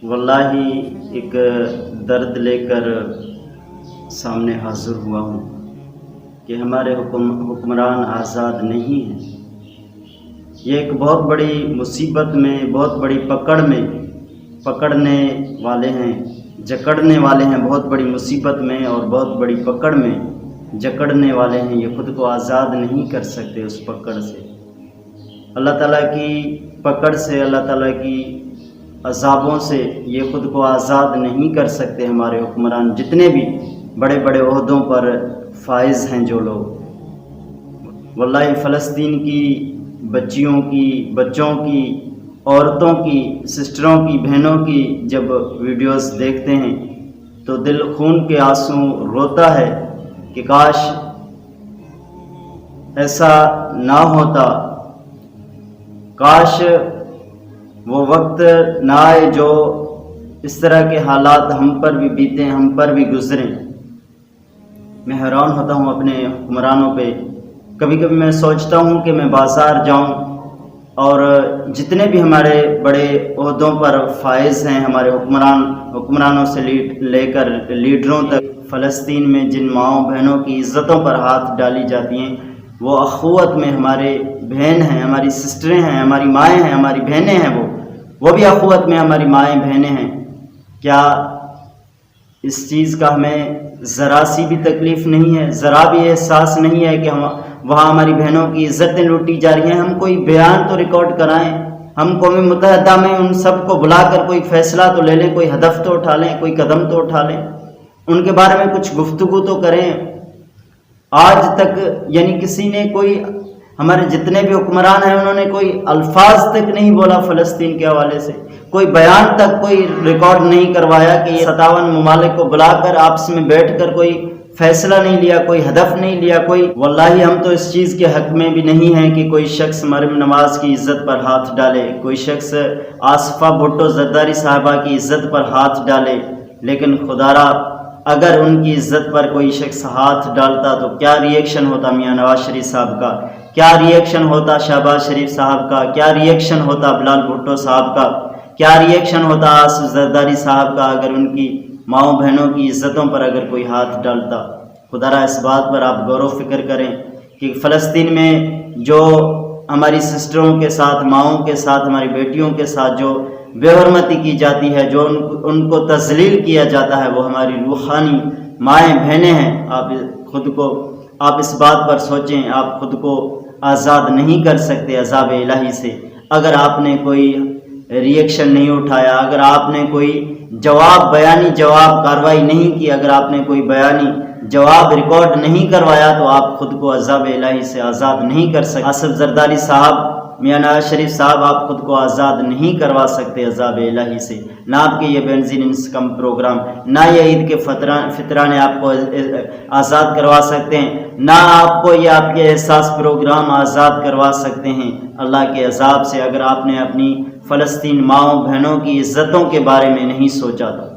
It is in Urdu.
واللہ ایک درد لے کر سامنے حاضر ہوا ہوں کہ ہمارے حکمران آزاد نہیں ہیں۔ یہ ایک بہت بڑی مصیبت میں، بہت بڑی پکڑ میں پکڑنے والے ہیں، جکڑنے والے ہیں، بہت بڑی مصیبت میں اور بہت بڑی پکڑ میں جکڑنے والے ہیں۔ یہ خود کو آزاد نہیں کر سکتے اس پکڑ سے۔ اللہ تعالیٰ کی پکڑ سے، اللہ تعالیٰ کی عذابوں سے یہ خود کو آزاد نہیں کر سکتے ہمارے حکمران، جتنے بھی بڑے بڑے عہدوں پر فائز ہیں جو لوگ۔ واللہ فلسطین کی بچیوں کی، بچوں کی، عورتوں کی، سسٹروں کی، بہنوں کی جب ویڈیوز دیکھتے ہیں تو دل خون کے آنسو روتا ہے کہ کاش ایسا نہ ہوتا، کاش وہ وقت نہ آئے جو اس طرح کے حالات ہم پر بھی بیتیں، ہم پر بھی گزریں۔ میں حیران ہوتا ہوں اپنے حکمرانوں پہ۔ کبھی کبھی میں سوچتا ہوں کہ میں بازار جاؤں اور جتنے بھی ہمارے بڑے عہدوں پر فائز ہیں، ہمارے حکمرانوں سے لے کر لیڈروں تک، فلسطین میں جن ماؤں بہنوں کی عزتوں پر ہاتھ ڈالی جاتی ہیں، وہ اخوت میں ہمارے بہن ہیں، ہماری سسٹریں ہیں، ہماری مائیں ہیں، ہماری بہنیں ہیں، وہ بھی اخوت میں ہماری مائیں بہنیں ہیں۔ کیا اس چیز کا ہمیں ذرا سی بھی تکلیف نہیں ہے، ذرا بھی احساس نہیں ہے کہ وہاں ہماری بہنوں کی عزتیں لوٹی جا رہی ہیں؟ ہم کوئی بیان تو ریکارڈ کرائیں، ہم قوم متحدہ میں ان سب کو بلا کر کوئی فیصلہ تو لے لیں، کوئی ہدف تو اٹھا لیں، کوئی قدم تو اٹھا لیں، ان کے بارے میں کچھ گفتگو تو کریں۔ آج تک یعنی کسی نے کوئی، ہمارے جتنے بھی حکمران ہیں انہوں نے کوئی الفاظ تک نہیں بولا فلسطین کے حوالے سے، کوئی بیان تک کوئی ریکارڈ نہیں کروایا کہ یہ 57 ممالک کو بلا کر آپس میں بیٹھ کر کوئی فیصلہ نہیں لیا، کوئی ہدف نہیں لیا کوئی۔ واللہ ہم تو اس چیز کے حق میں بھی نہیں ہیں کہ کوئی شخص مریم نواز کی عزت پر ہاتھ ڈالے، کوئی شخص آصفہ بھٹو زرداری صاحبہ کی عزت پر ہاتھ ڈالے، لیکن خدا را اگر ان کی عزت پر کوئی شخص ہاتھ ڈالتا تو کیا ریئیکشن ہوتا میاں نواز شریف صاحب کا، کیا ریئیکشن ہوتا شہباز شریف صاحب کا، کیا ریئیکشن ہوتا بلال بھٹو صاحب کا، کیا ریئیکشن ہوتا آصف زرداری صاحب کا اگر ان کی ماؤں بہنوں کی عزتوں پر اگر کوئی ہاتھ ڈالتا۔ خدا را اس بات پر آپ غور و فکر کریں کہ فلسطین میں جو ہماری سسٹروں کے ساتھ، ماؤں کے ساتھ، ہماری بیٹیوں کے ساتھ جو بے حرمتی کی جاتی ہے، جو ان کو تذلیل کیا جاتا ہے، وہ ہماری روحانی مائیں بہنیں ہیں۔ آپ اس بات پر سوچیں، آپ خود کو آزاد نہیں کر سکتے عذاب الہی سے۔ اگر آپ نے کوئی ریئیکشن نہیں اٹھایا، اگر آپ نے کوئی بیانی جواب کارروائی نہیں کی، اگر آپ نے کوئی بیانی جواب ریکارڈ نہیں کروایا تو آپ خود کو عذاب الہی سے آزاد نہیں کر سکتے۔ آصف زرداری صاحب، میاں نواز شریف صاحب، آپ خود کو آزاد نہیں کروا سکتے عذاب الہی سے۔ نہ آپ کے یہ بنزین انسکم پروگرام، نہ یہ عید کے فطرانے آپ کو آزاد کروا سکتے ہیں، نہ آپ کو یہ آپ کے احساس پروگرام آزاد کروا سکتے ہیں اللہ کے عذاب سے، اگر آپ نے اپنی فلسطین ماؤں بہنوں کی عزتوں کے بارے میں نہیں سوچا تو۔